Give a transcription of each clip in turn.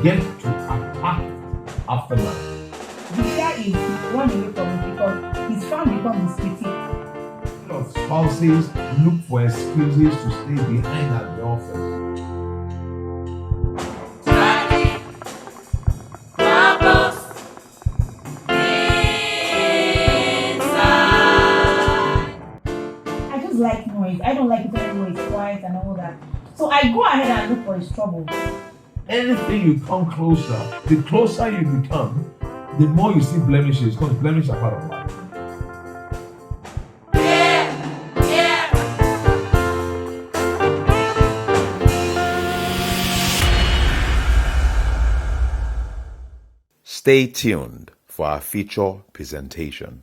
get to attack it after marriage. The fear is run away from it because his frown becomes his pity. A lot of spouses look for excuses to stay behind at the office. I just like noise. I don't like it when it's quiet and all that. So I go ahead and look for his trouble. Anything you come closer, the closer you become, the more you see blemishes, because blemishes are part of life. Stay tuned for our feature presentation.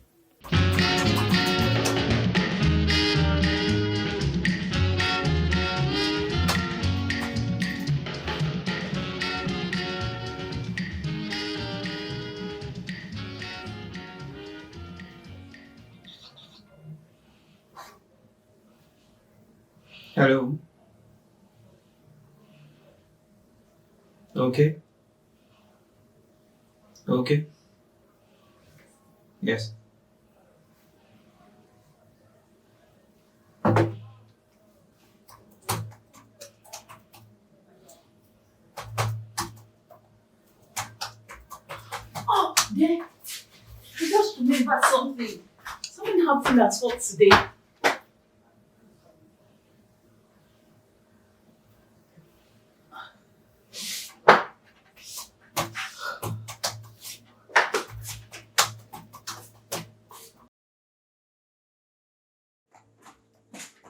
Hello. Okay. Okay. Yes. Oh, yeah. I just remembered something. Something happened at work today.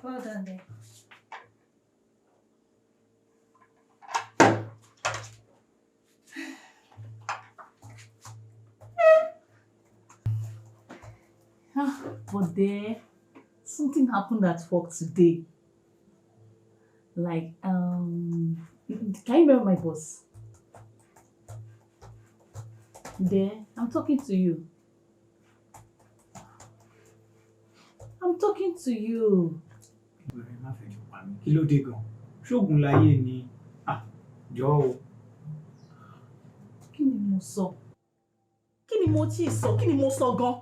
Well done there. But there, something happened at work today. Like, can you remember my boss? There, I'm talking to you. I'm talking to you. Kí ló dé gan? Ṣóògùn láyé ni? Jọ̀ọ́ o. Kí ni mo sọ? Kí ni mo tí ì sọ? Kí ni mo sọ gan?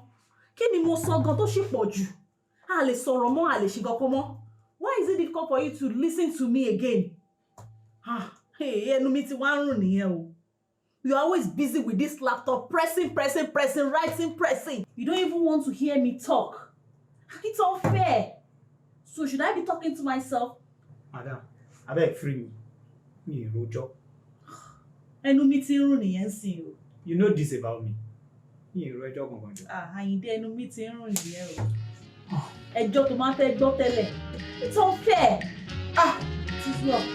Kí ni mo sọ gan tó ṣì pọ̀ jù? A lè sọ̀rọ̀ mọ́, a lè ṣe kankan mọ́. Why is it difficult for you to listen to me again? Ẹnu mi ti wá ń rùn nìyẹn o. You're always busy with this laptop, pressing, writing, pressing. You don't even want to hear me talk. It's unfair. So should I be talking to myself? Madam, abeg free me. Mi ò rojọ́. Ẹnu mi ti ń rùn nìyẹn sí o. You know this about me. Mi ò rojọ́ kankan jọ. Àyìndé ẹnu mi ti ń rùn nìyẹn o. Ẹjọ́ tó máa fẹ́ gbọ́ tẹ́lẹ̀. It's unfair. It is wrong.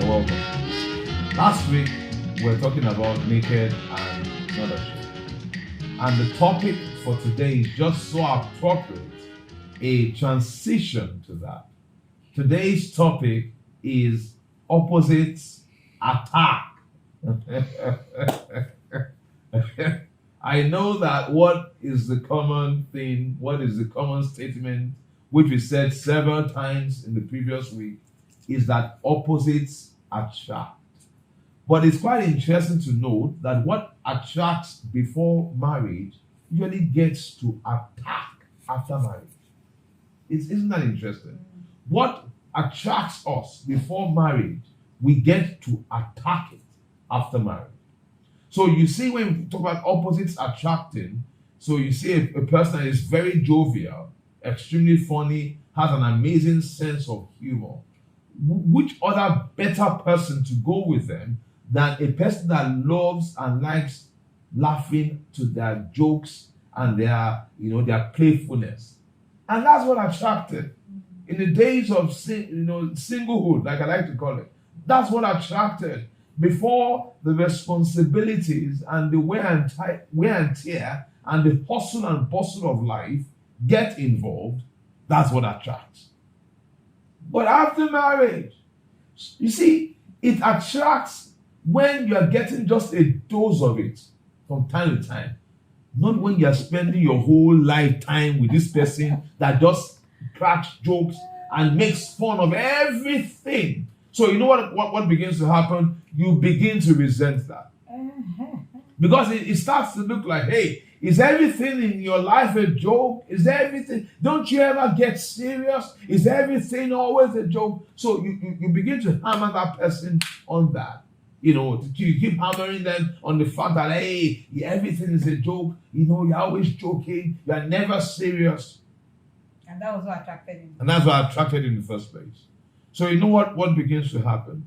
You're welcome. Last week, we were talking about naked and not ashamed. And the topic for today is just so appropriate, a transition to that. Today's topic is opposites attack. I know that what is the common thing, what is the common statement, which we said several times in the previous week, is that opposites attract. But it's quite interesting to note that what attracts before marriage usually gets to attack after marriage. Isn't that interesting? What attracts us before marriage, we get to attack it after marriage. So you see, when we talk about opposites attracting, so you see a person that is very jovial, extremely funny, has an amazing sense of humor. Which other better person to go with them than a person that loves and likes laughing to their jokes and their playfulness? And that's what attracted. In the days of singlehood, like I like to call it, that's what attracted. Before the responsibilities and the wear and tear and the hustle and bustle of life get involved, that's what attracts. But after marriage, you see, it attracts when you are getting just a dose of it from time to time, not when you are spending your whole lifetime with this person that just cracks jokes and makes fun of everything. So you know what begins to happen? You begin to resent that. Because it starts to look like, hey, is everything in your life a joke? Is everything, don't you ever get serious? Is everything always a joke? So you begin to hammer that person on that. You keep hammering them on the fact that, hey, everything is a joke. You're always joking. You're never serious. And that was what attracted him. And that's what attracted him in the first place. So you know what begins to happen?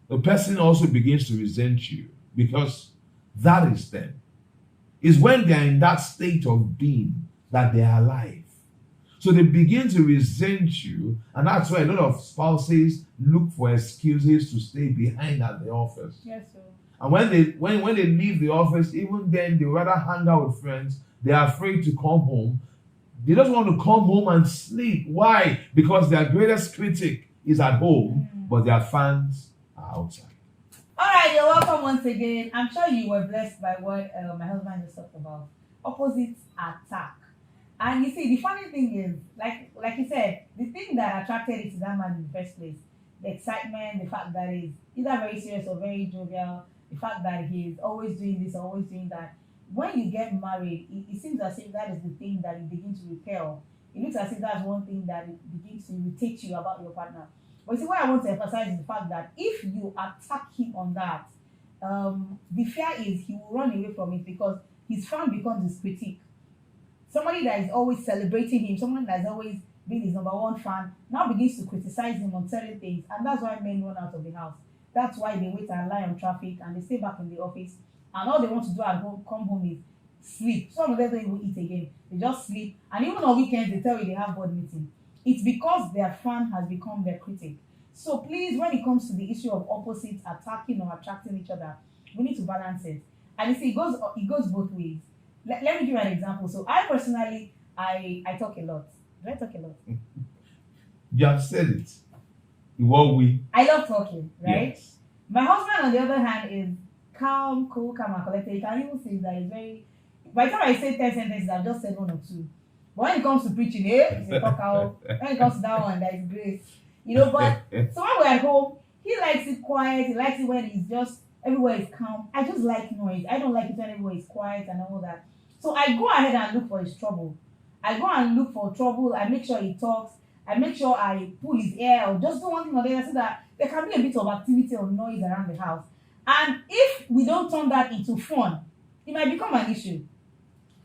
The person also begins to resent you, because that is them. It's when they are in that state of being that they are alive. So they begin to resent you, and that's why a lot of spouses look for excuses to stay behind at the office. Yes, sir. And when they leave the office, even then they rather hang out with friends. They are afraid to come home. They just want to come home and sleep. Why? Because their greatest critic is at home, but their fans are outside. All right, you're welcome once again. I'm sure you were blessed by what my husband just talked about. Opposites attack. And you see, the funny thing is, like you said, the thing that attracted you to that man in the first place, the excitement, the fact that he's either very serious or very jovial, the fact that he's always doing this, always doing that. When you get married, it seems as if that is the thing that you begin to repel. It looks as if that's one thing that it begins to irritate you about your partner. But you see, what I want to emphasize is the fact that if you attack him on that, the fear is he will run away from it, because his fan becomes his critique. Somebody that is always celebrating him, someone that has always been his number one fan, now begins to criticize him on certain things. And that's why men run out of the house. That's why they wait and lie on traffic and they stay back in the office. And all they want to do at home, come home, is sleep. Some of them don't even eat again. They just sleep. And even on weekends, they tell you they have board meeting. It's because their fan has become their critic. So please, when it comes to the issue of opposites attacking or attracting each other, we need to balance it. And you see, it goes both ways. Let me give you an example. So I personally, I talk a lot. Do I talk a lot? You have said it. What we? I love talking, right? Yes. My husband, on the other hand, is calm, cool, calm, and collected. You can even see that he's very. By the time I say 10 sentences, I've just said 1 or 2. But when it comes to preaching, it's a talk out. When it comes to that one, that is grace. But so when we're at home, he likes it quiet. He likes it when it's just everywhere is calm. I just like noise. I don't like it when everywhere is quiet and all that. So I go ahead and look for his trouble. I go and look for trouble. I make sure he talks. I make sure I pull his ear or just do one thing or the other, so that there can be a bit of activity or noise around the house. And if we don't turn that into fun, it might become an issue.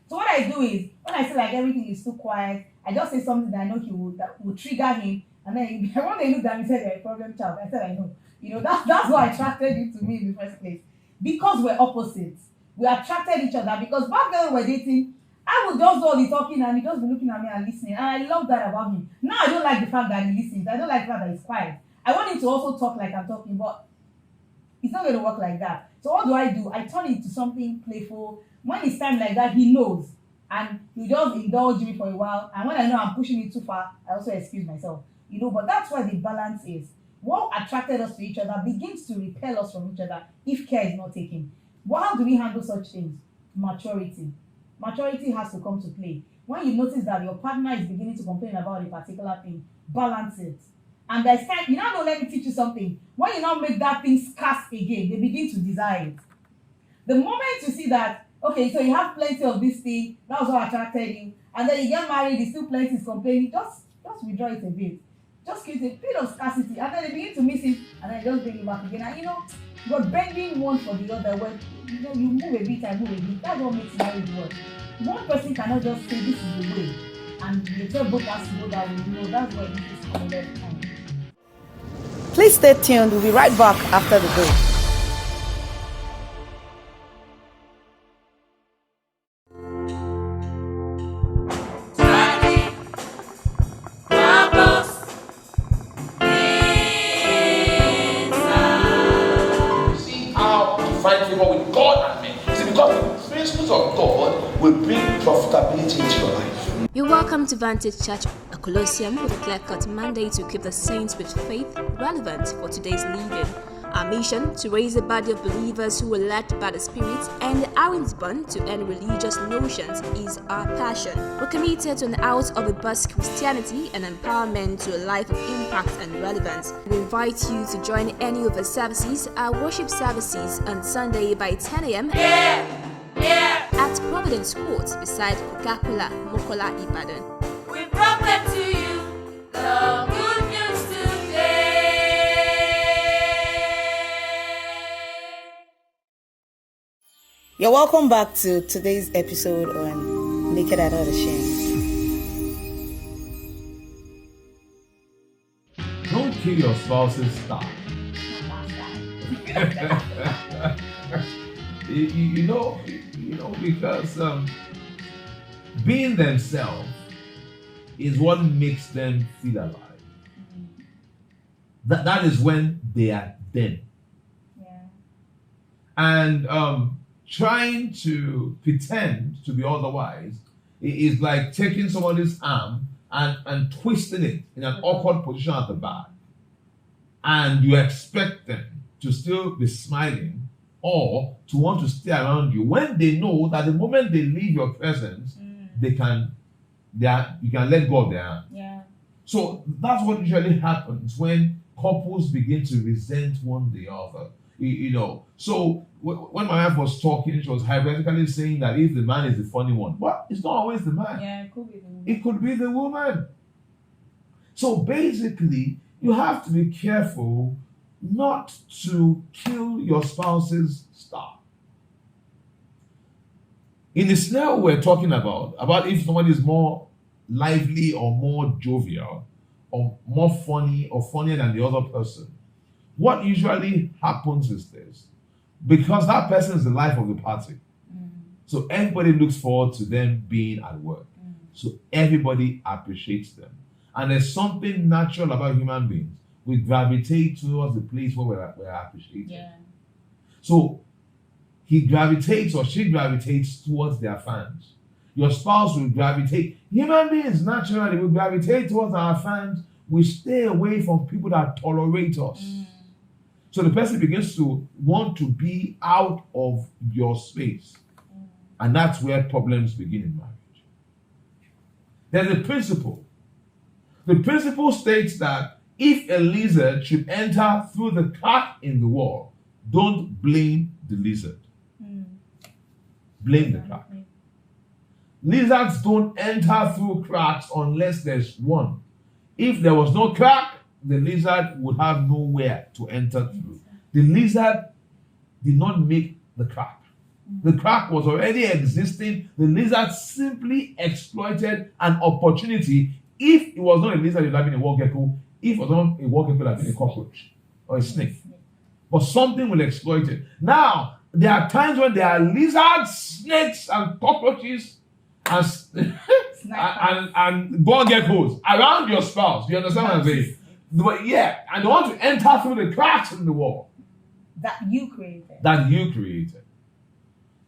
So what I do is, when I feel like everything is too quiet, I just say something that I know that will trigger him. And then when they looked at me and said, "You're a problem child," I said, "I know." That's what attracted you to me in the first place. Because we're opposites. We attracted each other, because back then when we were dating, I would just do all the talking and he'd just be looking at me and listening. And I love that about him. Now I don't like the fact that he listens. I don't like the fact that he's quiet. I want him to also talk like I'm talking, but it's not going to work like that. So what do? I turn it to something playful. When it's time like that, he knows. And he'll just indulge me for a while. And when I know I'm pushing it too far, I also excuse myself. But that's why the balance is. What attracted us to each other begins to repel us from each other if care is not taken. How do we handle such things? Maturity. Maturity has to come to play. When you notice that your partner is beginning to complain about a particular thing, balance it. And there's time, let me teach you something. When you now make that thing scarce again, they begin to desire it. The moment you see that, okay, so you have plenty of this thing, that was what attracted you, and then you get married, there's still plenty is complaining, just withdraw it a bit. Just create a bit of scarcity, and then they begin to miss it, and then just bring it back again. And you're bending one for the other. When you move a bit, I move a bit. That's what makes marriage work. One person cannot just say this is the way, and the two both has to go that way. That's where it is coming every time. Please stay tuned. We'll be right back after the break. You're welcome to Vantage Church, a Colosseum with a clear-cut mandate to keep the saints with faith relevant for today's living. Our mission to raise a body of believers who are led by the Spirit and aren't bound to any religious notions is our passion. We're committed to an out-of-the-box Christianity and empowerment to a life of impact and relevance. We invite you to join any of our services, our worship services on Sunday by 10 a.m. At Providence Court beside Coca-Cola, Mokola, Ibadan. We proclaim to you the good news today. You're welcome back to today's episode on Naked and Not Ashamed. Don't kill your spouse's star. you know, because being themselves is what makes them feel alive. That is when they are them. Yeah. And trying to pretend to be otherwise is like taking somebody's arm and twisting it in an awkward position at the back. And you expect them to still be smiling or to want to stay around you when they know that the moment they leave your presence, you can let go of their hand. Yeah. So that's what usually happens when couples begin to resent one the other. So when my wife was talking, she was hypothetically saying that if the man is the funny one, but it's not always the man. Yeah, it could be the woman. It could be the woman. So basically, you have to be careful not to kill your spouse's star. In the scenario we're talking about if somebody is more lively or more jovial or more funny or funnier than the other person, what usually happens is this. Because that person is the life of the party. So everybody looks forward to them being at work. So everybody appreciates them. And there's something natural about human beings. We gravitate towards the place where we're appreciated. Yeah. So he gravitates or she gravitates towards their fans. Your spouse will gravitate. Human beings naturally will gravitate towards our fans. We stay away from people that tolerate us. So the person begins to want to be out of your space. And that's where problems begin in marriage. There's a principle. The principle states that if a lizard should enter through the crack in the wall, don't blame the lizard. Blame the crack. Lizards don't enter through cracks unless there's one. If there was no crack, the lizard would have nowhere to enter through. The lizard did not make the crack. The crack was already existing. The lizard simply exploited an opportunity. If it was not a lizard, it would have been a wall gecko. If it was not a wall gecko, it would have been a cockroach or a snake. But something will exploit it. Now, there are times when there are lizards, snakes, and cockroaches and wall geckos around your spouse. You understand what I'm saying? Yeah, and they want to enter through the cracks in the wall. That you created.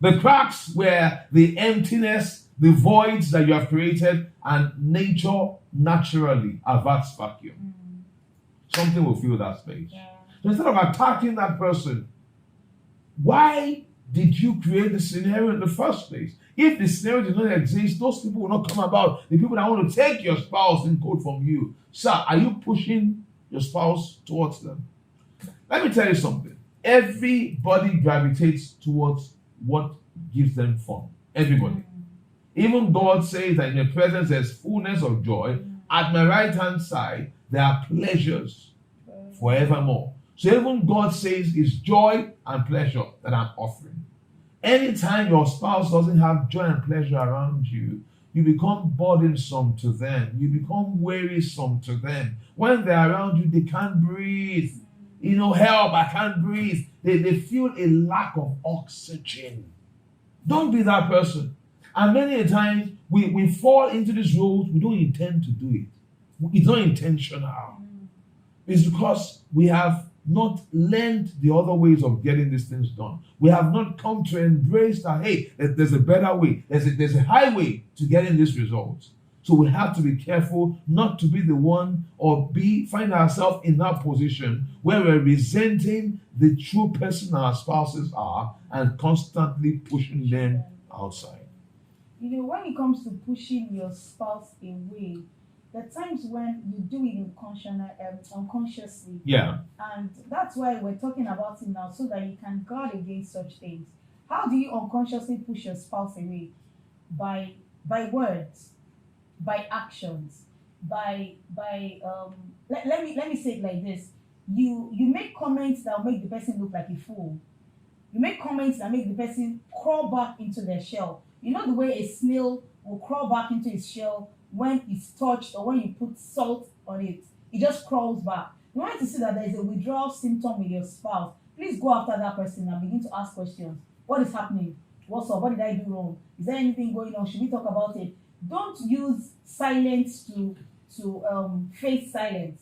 The cracks were the emptiness, the voids that you have created, and nature naturally averts vacuum. Something will fill that space. Yeah. So instead of attacking that person, why did you create the scenario in the first place? If the scenario did not exist, those people will not come about. The people that want to take your spouse in code from you. Sir, are you pushing your spouse towards them? Let me tell you something. Everybody gravitates towards what gives them fun. Everybody. Even God says that in your presence there's fullness of joy. At my right hand side, there are pleasures forevermore. So even God says it's joy and pleasure that I'm offering. Anytime your spouse doesn't have joy and pleasure around you, you become burdensome to them. You become wearisome to them. When they're around you, they can't breathe. Help, I can't breathe. They feel a lack of oxygen. Don't be that person. And many times, we fall into these roles, we don't intend to do it. It's not intentional. It's because we have not learned the other ways of getting these things done. We have not come to embrace that, hey, there's a better way. There's a highway to getting these results. So we have to be careful not to be the one or find ourselves in that position where we're resenting the true person our spouses are and constantly pushing them outside. You know, when it comes to pushing your spouse away, there are times when you do it unconsciously. Yeah. And that's why we're talking about it now, so that you can guard against such things. How do you unconsciously push your spouse away? By words, by actions, let me say it like this. You make comments that make the person look like a fool. You make comments that make the person crawl back into their shell. You know the way a snail will crawl back into its shell when it's touched or when you put salt on it? It just crawls back. You want to see that there is a withdrawal symptom with your spouse. Please go after that person and begin to ask questions. What is happening? What's up? What did I do wrong? Is there anything going on? Should we talk about it? Don't use silence to face silence.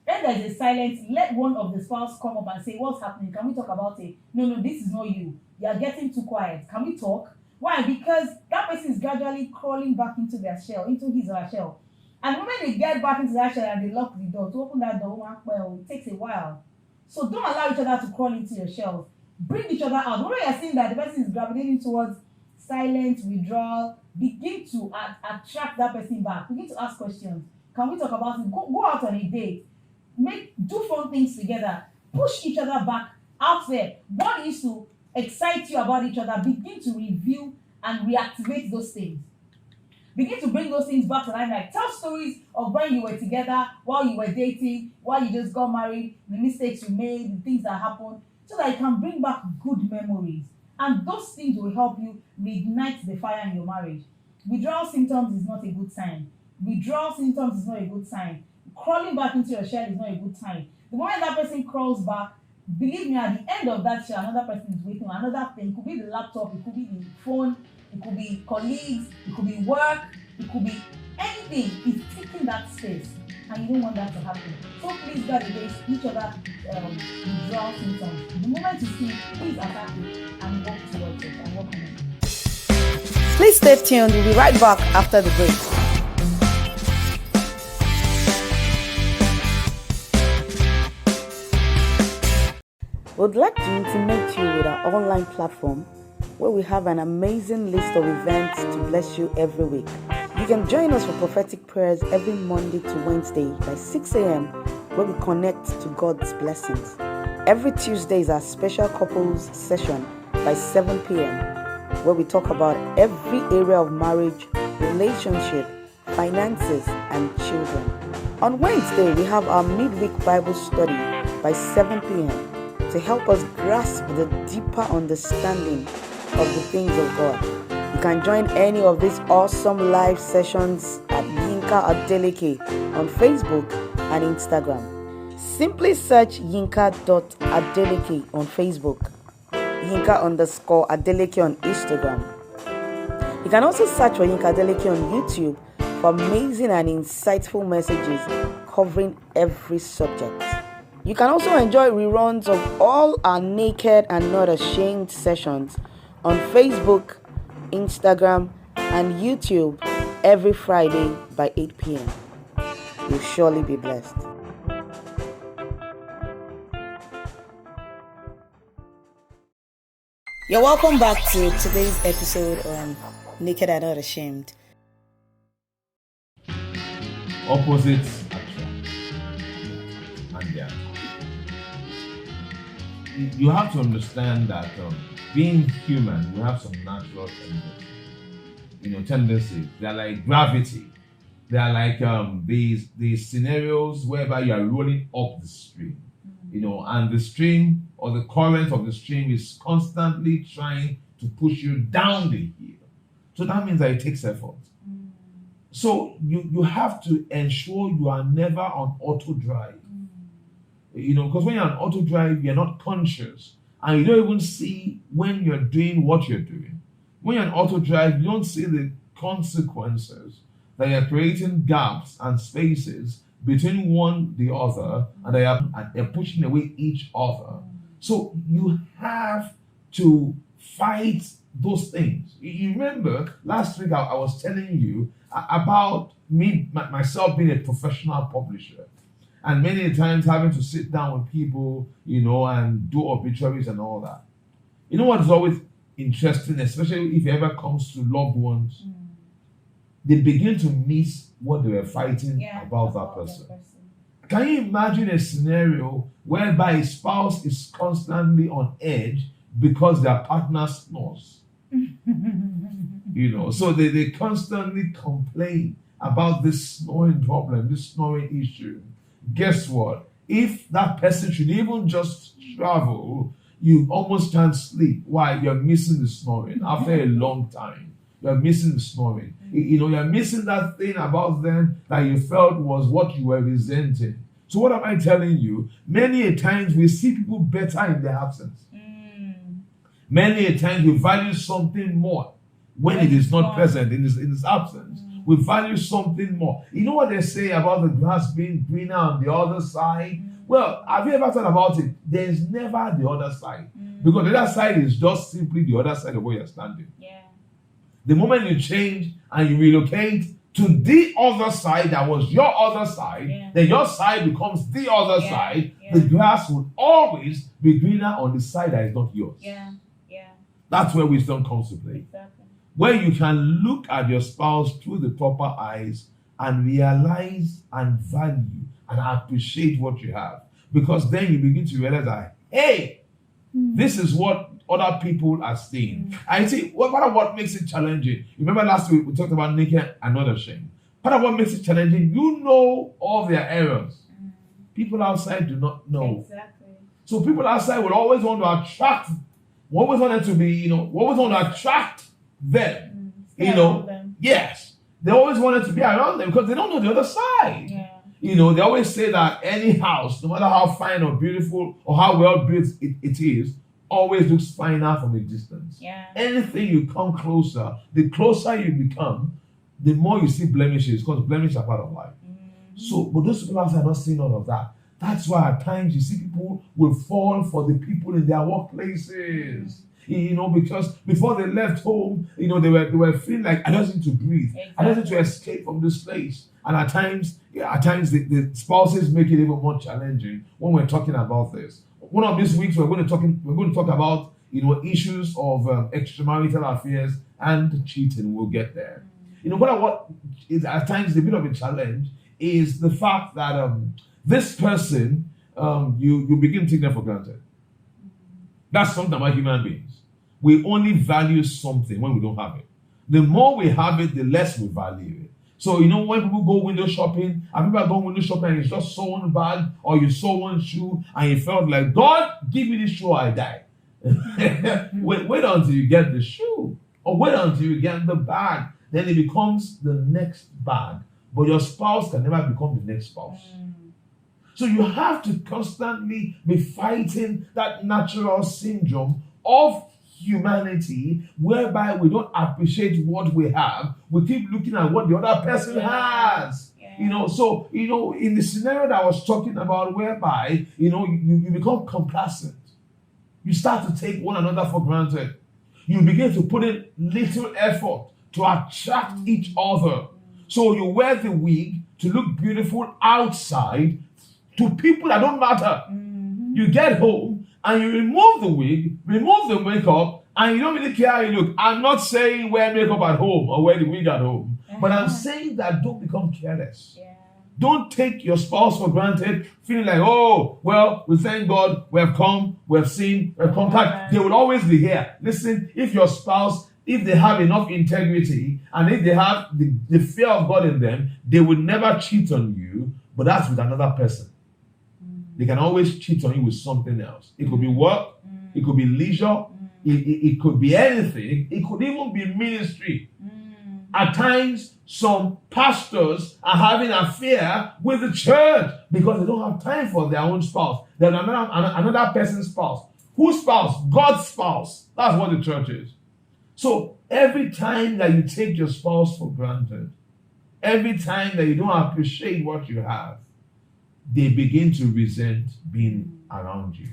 When there is a silence, let one of the spouse come up and say, what's happening? Can we talk about it? No, this is not you. You are getting too quiet. Can we talk? Why? Because that person is gradually crawling back into their shell, into his or her shell. And when they get back into that shell and they lock the door, to open that door, well, it takes a while. So don't allow each other to crawl into your shells. Bring each other out. When you're seeing that the person is gravitating towards silence, withdrawal, begin to attract that person back. Begin to ask questions. Can we talk about it? Go out on a date. Do fun things together. Push each other back out there. What is to excite you about each other? Begin to review and reactivate those things. Begin to bring those things back to life. Like tell stories of when you were together, while you were dating, while you just got married, the mistakes you made, the things that happened, so that you can bring back good memories. And those things will help you reignite the fire in your marriage. Withdrawal symptoms is not a good sign. Withdrawal symptoms is not a good sign. Crawling back into your shell is not a good sign. The moment that person crawls back, believe me, at the end of that shell, another person is waiting. Another thing, it could be the laptop, it could be the phone, it could be colleagues, it could be work, it could be anything. It's taking that space, and you don't want that to happen. So please guard against each other withdrawal symptoms. The moment you see, please attack it and work towards it and work on it. Please stay tuned. We'll be right back after the break. We'd like to intimate you with our online platform where we have an amazing list of events to bless you every week. You can join us for prophetic prayers every Monday to Wednesday by 6 a.m. where we connect to God's blessings. Every Tuesday is our special couples session by 7 p.m. where we talk about every area of marriage, relationship, finances, and children. On Wednesday, we have our midweek Bible study by 7 p.m. to help us grasp the deeper understanding of the things of God. You can join any of these awesome live sessions at Yinka Adeleke on Facebook and Instagram. Simply search yinka.adeleke on Facebook, Yinka_Adeleke on Instagram. You can also search for Yinka Adeleke on YouTube for amazing and insightful messages covering every subject. You can also enjoy reruns of all our Naked and Not Ashamed sessions on Facebook, Instagram, and YouTube every Friday by 8 p.m. You'll surely be blessed. You're welcome back to today's episode on Naked and Not Ashamed. Opposites attract. And yeah. You have to understand that being human, we have some natural tendencies. They're like gravity. They're like these scenarios whereby you are rolling up the stream, and the stream or the current of the stream is constantly trying to push you down the hill. So that means that it takes effort. So you have to ensure you are never on auto drive. Because when you're on auto drive, you're not conscious. And you don't even see when you're doing what you're doing. When you're on auto drive, you don't see the consequences that you're creating gaps and spaces between the other, and they're pushing away each other. So you have to fight those things. You remember last week I was telling you about myself being a professional publisher, and many times having to sit down with people, and do obituaries and all that. You know what is always interesting, especially if it ever comes to loved ones, they begin to miss what they were fighting about that person. Can you imagine a scenario whereby a spouse is constantly on edge because their partner snores? So they constantly complain about this snoring problem, this snoring issue. Guess what? If that person should even just travel, you almost can't sleep. Why? You're missing the snoring. After a long time, you're missing the snoring. You're missing that thing about them that you felt was what you were resenting. So what am I telling you? Many a times we see people better in their absence. Many a times we value something more when it is not present in his absence. We value something more. You know what they say about the grass being greener on the other side? Well, have you ever thought about it? There's never the other side. Because the other side is just simply the other side of where you're standing. Yeah. The moment you change and you relocate to the other side that was your other side, then your side becomes the other side. The grass will always be greener on the side that is not yours. That's where wisdom comes to play. Exactly. Where you can look at your spouse through the proper eyes and realize and value and appreciate what you have. Because then you begin to realize that, hey, this is what other people are seeing. I see, part of what makes it challenging, remember last week we talked about naked and not ashamed. Part of what makes it challenging, you know all their errors. People outside do not know. Exactly. So people outside will always want to attract, always want them to be, always want to attract them. Them. Yes. They always want it to be around them because they don't know the other side. They always say that any house, no matter how fine or beautiful or how well built it is, always looks finer from a distance. Anything you come closer, the closer you become, the more you see blemishes, because blemishes are part of life. So, but those people outside are not seeing all of that. That's why at times you see people will fall for the people in their workplaces. Because before they left home, they were feeling like, I just need to breathe. I just need to escape from this place. And at times the spouses make it even more challenging when we're talking about this. One of these weeks we're going to talk about issues of extramarital affairs and cheating. We'll get there. What is at times a bit of a challenge is the fact that this person you begin to take them for granted. That's something about human beings. We only value something when we don't have it. The more we have it, the less we value it. So, when people go window shopping, and people are going window shopping and it's just saw one bag or you saw one shoe and you felt like, God, give me this shoe or I die. wait until you get the shoe or wait until you get the bag. Then it becomes the next bag. But your spouse can never become the next spouse. So you have to constantly be fighting that natural syndrome of humanity whereby we don't appreciate what we have. We keep looking at what the other person has. So in the scenario that I was talking about whereby you become complacent. You start to take one another for granted. You begin to put in little effort to attract each other. So you wear the wig to look beautiful outside to people that don't matter. You get home and you remove the wig, remove the makeup, and you don't really care how you look. I'm not saying wear makeup at home or wear the wig at home, but I'm saying that don't become careless. Don't take your spouse for granted, feeling like, oh, well, we thank God, we have come, we have seen, we have contact. They will always be here. Listen, if your spouse, if they have enough integrity, and if they have the fear of God in them, they will never cheat on you, but that's with another person. They can always cheat on you with something else. It could be work, it could be leisure, it could be anything. It could even be ministry. At times, some pastors are having an affair with the church because they don't have time for their own spouse. There's another person's spouse. Whose spouse? God's spouse. That's what the church is. So every time that you take your spouse for granted, every time that you don't appreciate what you have, they begin to resent being around you.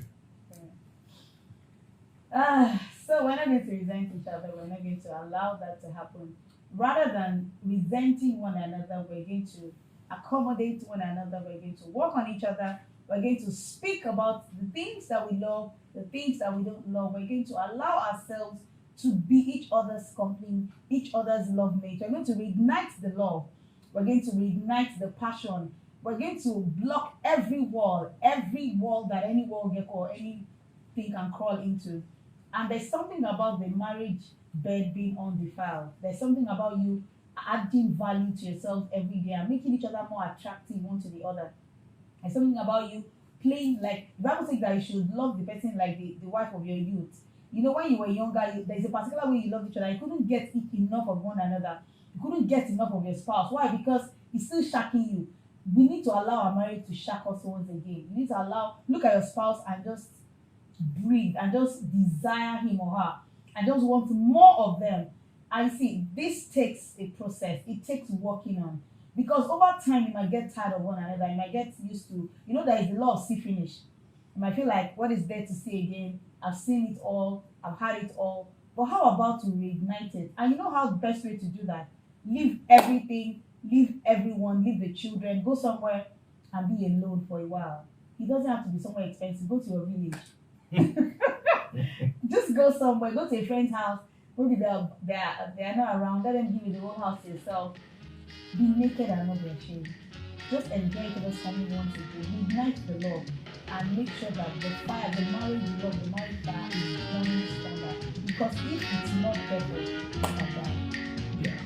So we're not going to resent each other. We're not going to allow that to happen. Rather than resenting one another, we're going to accommodate one another. We're going to work on each other. We're going to speak about the things that we love, the things that we don't love. We're going to allow ourselves to be each other's company, each other's love mate. We're going to reignite the love. We're going to reignite the passion. We're going to block every wall that any wall gecko or anything can crawl into. And there's something about the marriage bed being undefiled. There's something about you adding value to yourself every day and making each other more attractive one to the other. There's something about you playing, like the Bible says that you should love the person like the wife of your youth. You know, when you were younger, there's a particular way you love each other. You couldn't get enough of one another. You couldn't get enough of your spouse. Why? Because he's still shacking you. We need to allow our marriage to shack us once again. You need to look at your spouse and just breathe and just desire him or her and just want more of them. And see, this takes a process. It takes working on. Because over time, you might get tired of one another. You might get used to, there is the law of see finish. You might feel like, what is there to see again? I've seen it all. I've had it all. But how about to reignite it? And you know how the best way to do that? Leave everything, leave everyone, leave the children, go somewhere and be alone for a while. It doesn't have to be somewhere expensive. Go to your village. Just go somewhere. Go to a friend's house. Maybe they are not around. Let them give you the whole house to yourself. Be naked and not be ashamed. Just enjoy each other's family once again. Reignite the love and make sure that the fire, the marriage love, the marriage fire is burning stronger. Because if it's not perfect, it can die. Yeah.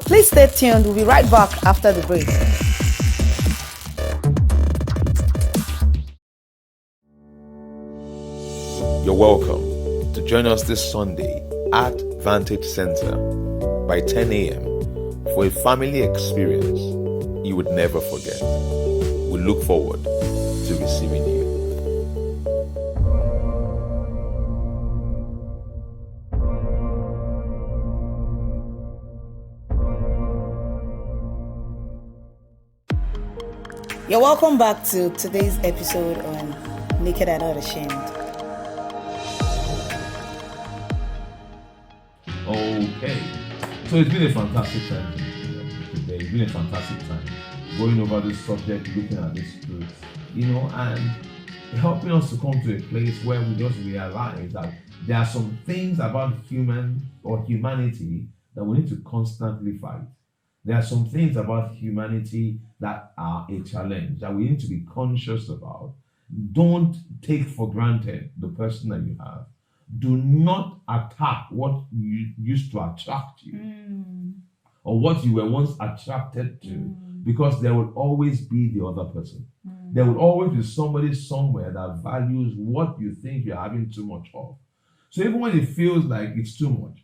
Please stay tuned. We'll be right back after the break. You're welcome to join us this Sunday at Vantage Center by 10 a.m. for a family experience you would never forget. We look forward to receiving you. You're welcome back to today's episode on Naked and Not Ashamed. Okay, so it's been a fantastic time today. It's been a fantastic time going over this subject, looking at this truth, and helping us to come to a place where we just realize that there are some things about humanity that we need to constantly fight. There are some things about humanity that are a challenge that we need to be conscious about. Don't take for granted the person that you have. Do not attack what used to attract you or what you were once attracted to, because there will always be the other person. There will always be somebody somewhere that values what you think you're having too much of. So even when it feels like it's too much,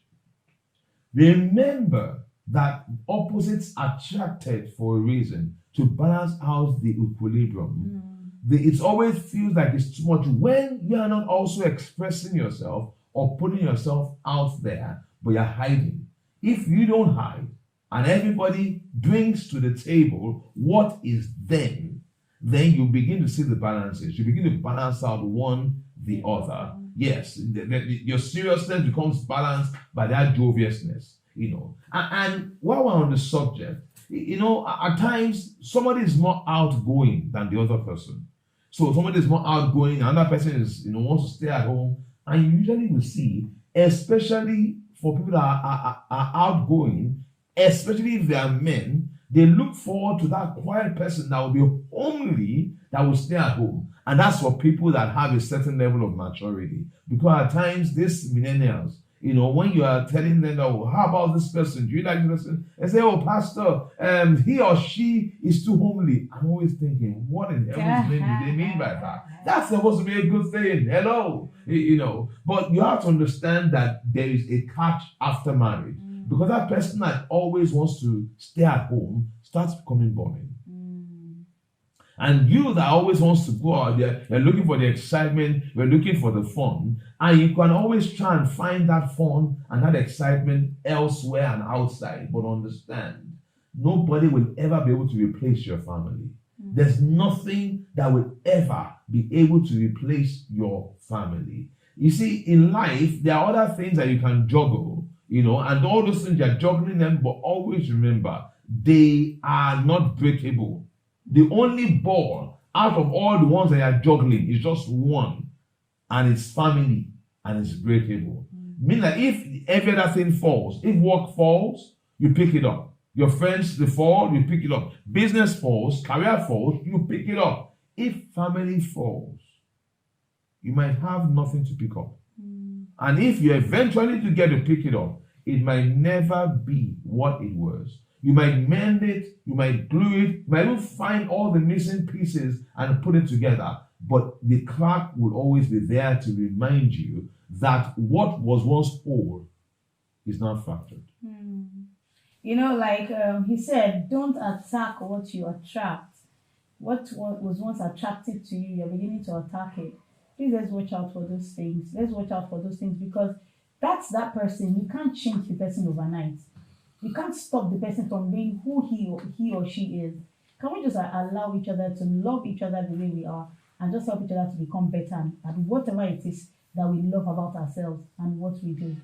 remember that opposites attracted for a reason, to balance out the equilibrium. It always feels like it's too much when you are not also expressing yourself or putting yourself out there, but you're hiding. If you don't hide and everybody brings to the table what is then you begin to see the balances. You begin to balance out one the other. Yes, your seriousness becomes balanced by that joviousness, And while we're on the subject, at times somebody is more outgoing than the other person. So somebody is more outgoing, another person is, wants to stay at home. And you usually will see, especially for people that are outgoing, especially if they are men, they look forward to that quiet person that will be homely, that will stay at home. And that's for people that have a certain level of maturity. Because at times, these millennials, when you are telling them, oh, how about this person? Do you like this person? They say, oh, pastor, he or she is too homely. I'm always thinking, what in heaven's name do they mean by that? That's supposed to be a good thing. Hello. But you have to understand that there is a catch after marriage. Because that person that always wants to stay at home starts becoming boring. And you that always wants to go out there, you're looking for the excitement, you're looking for the fun, and you can always try and find that fun and that excitement elsewhere and outside. But understand, nobody will ever be able to replace your family. There's nothing that will ever be able to replace your family. You see, in life, there are other things that you can juggle, and all those things you're juggling them, but always remember, they are not breakable. The only ball out of all the ones that you're juggling is just one, and it's family, and it's breakable. Meaning that if every other thing falls, if work falls, you pick it up. Your friends, they fall, you pick it up. Business falls, career falls, you pick it up. If family falls, you might have nothing to pick up. And if you eventually do get to pick it up, it might never be what it was. You might mend it, you might glue it, you might even find all the missing pieces and put it together. But the crack will always be there to remind you that what was once whole is not fractured. He said, don't attack what you attract. What was once attractive to you, you're beginning to attack it. Please, let's watch out for those things. Let's watch out for those things, because that's that person. You can't change the person overnight. You can't stop the person from being who he or she is. Can we just allow each other to love each other the way we are, and just help each other to become better at whatever it is that we love about ourselves and what we do?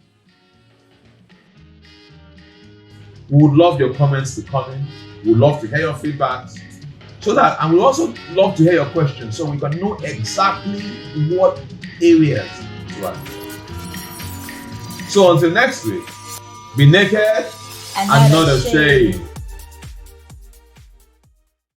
We would love your comments to come in. We would love to hear your feedbacks. And we also love to hear your questions, so we can know exactly what areas to address. So until next week, be naked and not ashamed.